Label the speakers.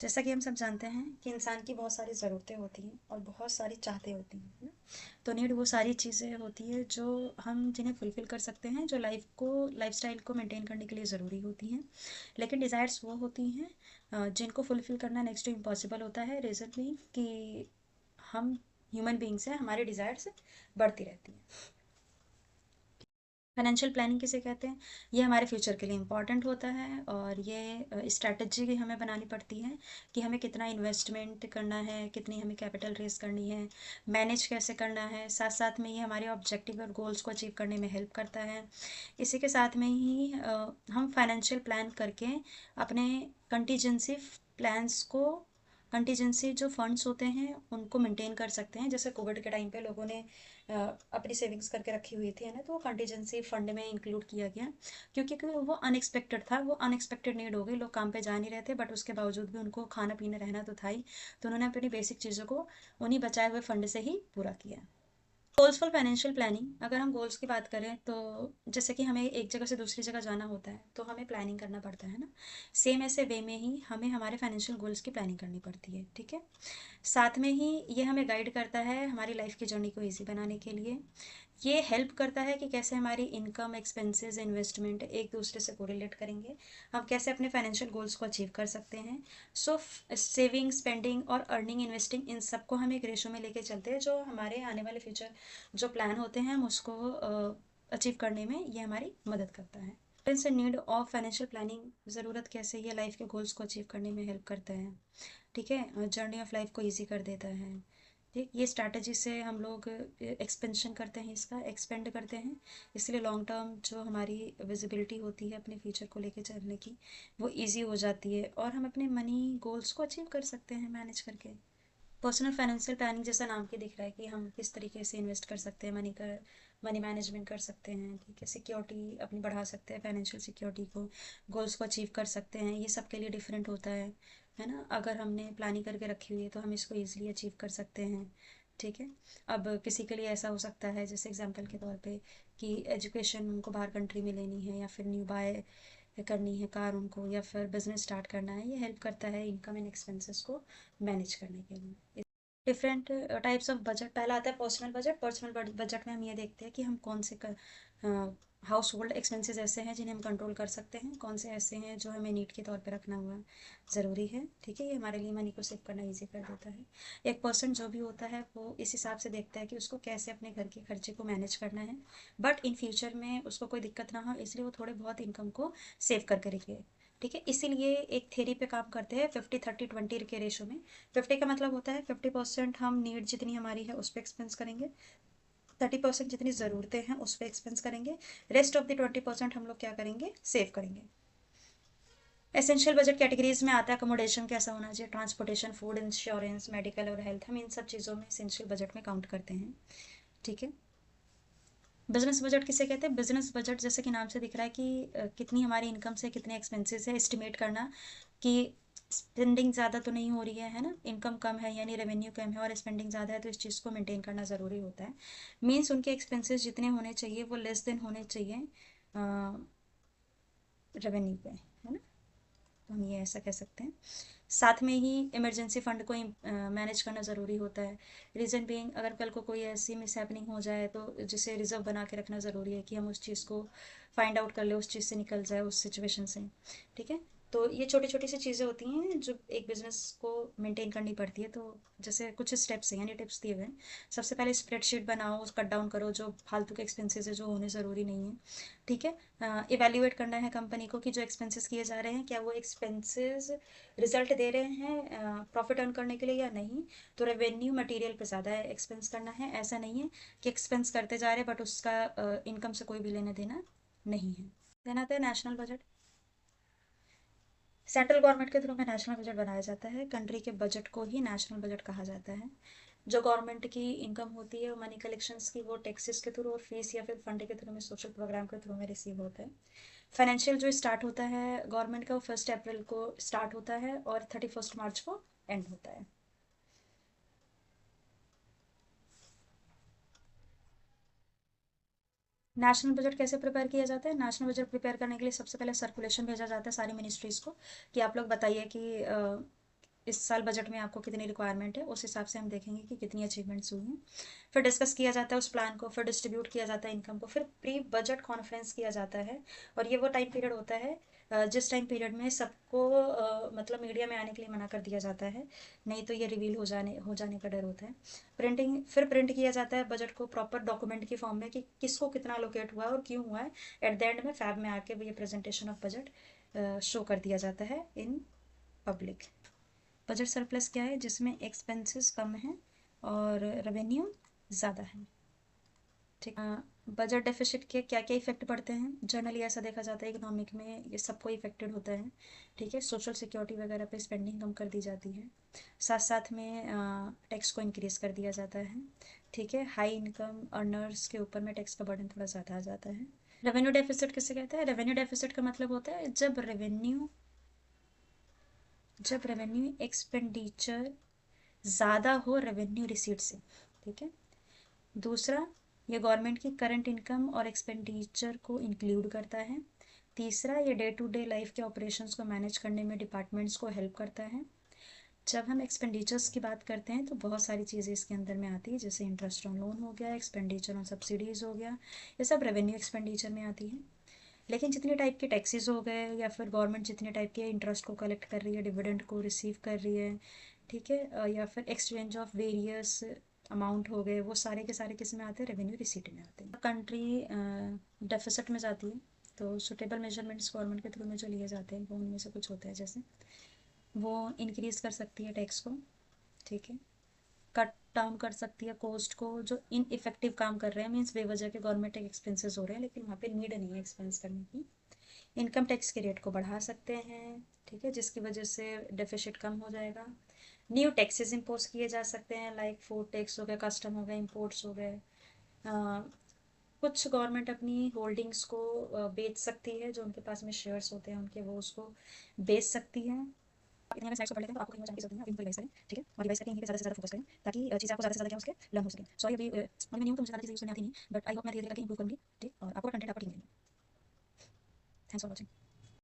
Speaker 1: जैसा कि हम सब जानते हैं कि इंसान की बहुत सारी ज़रूरतें होती हैं और बहुत सारी चाहते होती हैं, है ना? तो नीड वो सारी चीज़ें होती है जो हम जिन्हें फुलफ़िल कर सकते हैं, जो लाइफ़स्टाइल को मेंटेन करने के लिए ज़रूरी होती हैं। लेकिन डिज़ायर्स वो होती हैं जिनको फुलफ़िल करना नेक्स्ट टू इम्पॉसिबल होता है। रीज़न भी कि हम ह्यूमन बीइंग्स हैं, हमारी डिज़ायर्स बढ़ती रहती हैं। फाइनेंशियल प्लानिंग किसे कहते हैं? ये हमारे फ्यूचर के लिए इम्पॉर्टेंट होता है और ये स्ट्रैटेजी हमें बनानी पड़ती है कि हमें कितना इन्वेस्टमेंट करना है, कितनी हमें कैपिटल रेज़ करनी है, मैनेज कैसे करना है। साथ साथ में ये हमारे ऑब्जेक्टिव और गोल्स को अचीव करने में हेल्प करता है। इसी के साथ में ही हम फाइनेंशियल प्लान करके अपने कंटीजेंसी प्लान्स को कंटीजेंसी जो फंड्स होते हैं उनको मेंटेन कर सकते हैं। जैसे कोविड के टाइम पे लोगों ने अपनी सेविंग्स करके रखी हुई थी, है ना, तो वो कंटीजेंसी फंड में इंक्लूड किया गया क्योंकि वो अनएक्सपेक्टेड था, वो अनएक्सपेक्टेड नीड हो गई। लोग काम पे जा नहीं रहे थे बट उसके बावजूद भी उनको खाना पीना रहना तो था ही, तो उन्होंने अपनी बेसिक चीज़ों को उन्हीं बचाए हुए फंड से ही पूरा किया। गोल्स फॉर फाइनेंशियल प्लानिंग, अगर हम गोल्स की बात करें तो जैसे कि हमें एक जगह से दूसरी जगह जाना होता है तो हमें प्लानिंग करना पड़ता है ना। सेम ऐसे वे में ही हमें हमारे फाइनेंशियल गोल्स की प्लानिंग करनी पड़ती है, ठीक है। साथ में ही ये हमें गाइड करता है हमारी लाइफ की जर्नी को इजी बनाने के लिए। ये हेल्प करता है कि कैसे हमारी इनकम, एक्सपेंसेस, इन्वेस्टमेंट एक दूसरे से कोरिलेट करेंगे, हम कैसे अपने फाइनेंशियल गोल्स को अचीव कर सकते हैं। सो सेविंग, स्पेंडिंग और अर्निंग, इन्वेस्टिंग, इन सबको हम एक रेशो में लेके चलते हैं जो हमारे आने वाले फ्यूचर जो प्लान होते हैं हम उसको अचीव करने में ये हमारी मदद करता है। से नीड ऑफ फाइनेंशियल प्लानिंग, ज़रूरत कैसे ये लाइफ के गोल्स को अचीव करने में हेल्प करता है, ठीक है, जर्नी ऑफ लाइफ को इजी कर देता है। ठीक, ये स्ट्रैटेजी से हम लोग एक्सपेंशन करते हैं, इसका एक्सपेंड करते हैं, इसलिए लॉन्ग टर्म जो हमारी विजिबिलिटी होती है अपने फ्यूचर को लेके चलने की वो इजी हो जाती है और हम अपने मनी गोल्स को अचीव कर सकते हैं मैनेज करके। पर्सनल फाइनेंशियल प्लानिंग जैसा नाम की दिख रहा है कि हम किस तरीके से इन्वेस्ट कर सकते हैं, मनी मैनेजमेंट कर सकते हैं, ठीक है, सिक्योरिटी अपनी बढ़ा सकते हैं, फाइनेंशियल सिक्योरिटी को, गोल्स को अचीव कर सकते हैं। ये सब के लिए डिफरेंट होता है ना। अगर हमने प्लानिंग करके रखी हुई है तो हम इसको ईजिली अचीव कर सकते हैं, ठीक है। अब किसी के लिए ऐसा हो सकता है जैसे एग्जांपल के तौर पे कि एजुकेशन उनको बाहर कंट्री में लेनी है या फिर न्यू बाय करनी है कार उनको, या फिर बिजनेस स्टार्ट करना है। ये हेल्प करता है इनकम एंड एक्सपेंसेस को मैनेज करने के लिए। डिफरेंट टाइप्स ऑफ बजट, पहला आता है पर्सनल बजट। पर्सनल बजट में हम ये देखते हैं कि हम कौन से हाउस होल्ड एक्सपेंसेस ऐसे हैं जिन्हें हम कंट्रोल कर सकते हैं, कौन से ऐसे हैं जो हमें नीड के तौर पे रखना हुआ ज़रूरी है, ठीक है। ये हमारे लिए मनी को सेव करना ईजी कर देता है। एक पर्सन जो भी होता है वो इस हिसाब से देखता है कि उसको कैसे अपने घर के खर्चे को मैनेज करना है, बट इन फ्यूचर में उसको कोई दिक्कत ना हो, इसलिए वो थोड़े बहुत इनकम को सेव करके रखे, ठीक है। इसीलिए एक थ्योरी पे काम करते हैं 50-30-20 के रेशो में। 50 का मतलब होता है 50% हम नीड जितनी हमारी है उस पर एक्सपेंस करेंगे, 30% जितनी ज़रूरतें हैं उस पर एक्सपेंस करेंगे, रेस्ट ऑफ द 20% हम लोग क्या करेंगे, सेव करेंगे। एसेंशियल बजट कैटेगरीज में आता है अकोमोडेशन कैसा होना चाहिए, ट्रांसपोर्टेशन, फूड, इंश्योरेंस, मेडिकल और हेल्थ, हम इन सब चीज़ों में एसेंशियल बजट में काउंट करते हैं, ठीक है। बिजनेस बजट किसे कहते हैं? बिजनेस बजट जैसे कि नाम से दिख रहा है कि कितनी हमारी इनकम से कितने एक्सपेंसेस है एस्टिमेट करना, कि स्पेंडिंग ज़्यादा तो नहीं हो रही है ना, इनकम कम है यानी रेवेन्यू कम है और स्पेंडिंग ज़्यादा है, तो इस चीज़ को मेंटेन करना ज़रूरी होता है। मीन्स उनके एक्सपेंसेस जितने होने चाहिए वो लेस देन होने चाहिए रेवेन्यू पे, है ना। तो हम ये ऐसा कह सकते हैं। साथ में ही इमरजेंसी फंड को मैनेज करना ज़रूरी होता है। रीज़न बीइंग, अगर कल को कोई ऐसी मिस हैपनिंग हो जाए तो जिसे रिजर्व बना के रखना ज़रूरी है कि हम उस चीज़ को फाइंड आउट कर ले, उस चीज़ से निकल जाए, उस सिचुएशन से, ठीक है। तो ये छोटी छोटी सी चीज़ें होती हैं जो एक बिजनेस को मेंटेन करनी पड़ती है। तो जैसे कुछ स्टेप्स हैं यानी टिप्स दिए हुए हैं। सबसे पहले स्प्रेडशीट बनाओ, कट डाउन करो जो फालतू के एक्सपेंसेस है जो होने ज़रूरी नहीं है, ठीक है। इवेल्युएट करना है कंपनी को कि जो एक्सपेंसेस किए जा रहे हैं क्या वो एक्सपेंसेस रिजल्ट दे रहे हैं प्रॉफिट अर्न करने के लिए या नहीं। तो रेवेन्यू मटेरियल पे ज़्यादा एक्सपेंस करना है, ऐसा नहीं है कि एक्सपेंस करते जा रहे बट उसका इनकम से कोई भी लेना देना नहीं है। देन आता है नेशनल बजट। सेंट्रल गवर्नमेंट के थ्रू में नेशनल बजट बनाया जाता है। कंट्री के बजट को ही नेशनल बजट कहा जाता है। जो गवर्नमेंट की इनकम होती है मनी कलेक्शंस की, वो टैक्सेस के थ्रू और फीस या फिर फंड के थ्रू में, सोशल प्रोग्राम के थ्रू में रिसीव होता है। फाइनेंशियल जो स्टार्ट होता है गवर्नमेंट का वो 1 अप्रैल को स्टार्ट होता है और 31 मार्च को एंड होता है। नेशनल बजट कैसे प्रिपेयर किया जाता है? नेशनल बजट प्रिपेयर करने के लिए सबसे पहले सर्कुलेशन भेजा जाता है सारी मिनिस्ट्रीज़ को कि आप लोग बताइए कि इस साल बजट में आपको कितनी रिक्वायरमेंट है, उस हिसाब से हम देखेंगे कि कितनी अचीवमेंट्स हुई हैं। फिर डिस्कस किया जाता है उस प्लान को, फिर डिस्ट्रीब्यूट किया जाता है इनकम को, फिर प्री बजट कॉन्फ्रेंस किया जाता है। और ये वो टाइम पीरियड होता है जिस टाइम पीरियड में सबको मतलब मीडिया में आने के लिए मना कर दिया जाता है, नहीं तो ये रिवील हो जाने का डर होता है। फिर प्रिंट किया जाता है बजट को प्रॉपर डॉक्यूमेंट की फॉर्म में कि किसको कितना अलोकेट हुआ है और क्यों हुआ है। एट द एंड में फैब में आके ये प्रेजेंटेशन ऑफ बजट शो कर दिया जाता है इन पब्लिक। बजट सरप्लस क्या है? जिसमें एक्सपेंसेस कम हैं और रेवेन्यू ज़्यादा है। ठीक। बजट डेफिसिट के क्या क्या इफेक्ट पड़ते हैं? जनरली ऐसा देखा जाता है इकोनॉमिक में ये सबको इफेक्टेड होता है। ठीक है, सोशल सिक्योरिटी वगैरह पे स्पेंडिंग कम कर दी जाती है, साथ साथ में टैक्स को इंक्रीज कर दिया जाता है। ठीक है, हाई इनकम अर्नर्स के ऊपर में टैक्स का बर्डन थोड़ा ज़्यादा आ जाता है। रेवेन्यू डेफिसिट किसे कहते हैं? रेवेन्यू डेफिसिट का मतलब होता है जब रेवेन्यू एक्सपेंडिचर ज़्यादा हो रेवेन्यू रिसीट से। ठीक है। दूसरा, ये गवर्नमेंट की करंट इनकम और एक्सपेंडिचर को इंक्लूड करता है। तीसरा, ये डे टू डे लाइफ के ऑपरेशंस को मैनेज करने में डिपार्टमेंट्स को हेल्प करता है। जब हम एक्सपेंडिचर्स की बात करते हैं तो बहुत सारी चीज़ें इसके अंदर में आती है, जैसे इंटरेस्ट ऑन लोन हो गया, एक्सपेंडिचर ऑन सब्सिडीज़ हो गया, ये सब रेवेन्यू एक्सपेंडिचर में आती है। लेकिन जितने टाइप के टैक्सेस हो गए या फिर गवर्नमेंट जितने टाइप के इंटरेस्ट को कलेक्ट कर रही है, डिविडेंड को रिसीव कर रही है, ठीक है, या फिर एक्सचेंज ऑफ वेरियस अमाउंट हो गए, वो सारे के सारे किस में आते हैं? रेवेन्यू रिसीट में आते हैं। कंट्री डेफिसिट में जाती है तो सुटेबल मेजरमेंट्स गवर्नमेंट के थ्रू में जो लिए जाते हैं वो उनमें से कुछ होता है, जैसे वो इंक्रीज़ कर सकती है टैक्स को। ठीक है, कट डाउन कर सकती है कॉस्ट को, जो इन इफेक्टिव काम कर रहे हैं, मीन्स बेवजह के गवर्नमेंट एक्सपेंसेस हो रहे हैं लेकिन वहाँ पे नीड नहीं है एक्सपेंस करने की। इनकम टैक्स के रेट को बढ़ा सकते हैं, ठीक है, जिसकी वजह से डेफिसिट कम हो जाएगा। न्यू टैक्सेस इम्पोज किए जा सकते हैं, लाइक फूड टैक्स हो गया, कस्टम हो गया, इम्पोर्ट्स हो गए। कुछ गवर्नमेंट अपनी होल्डिंग्स को बेच सकती है, जो उनके पास में शेयर्स होते हैं उनके, वो उसको बेच सकती है। इतने में स्लाइड्स को पढ़ लेते हैं तो आपको कहीं और जानने की जरूरत नहीं है, आप इनको रिवाइज करें। ठीक है, और रिवाइज करके इन्हीं पे ज़्यादा से ज़्यादा फोकस करें ताकि चीज़ें आपको ज़्यादा से ज़्यादा क्या हो सके, लर्न हो सके। सॉरी अभी मैं न्यू तो मुझे ज़्यादा चीज़ें यूज़ करनी आती नहीं, बट आई होप मैं धीरे धीरे करके इंप्रूव करूँगी। ठीक, और आपको कंटेंट आपको ठीक मिलेगी। Thanks for watching.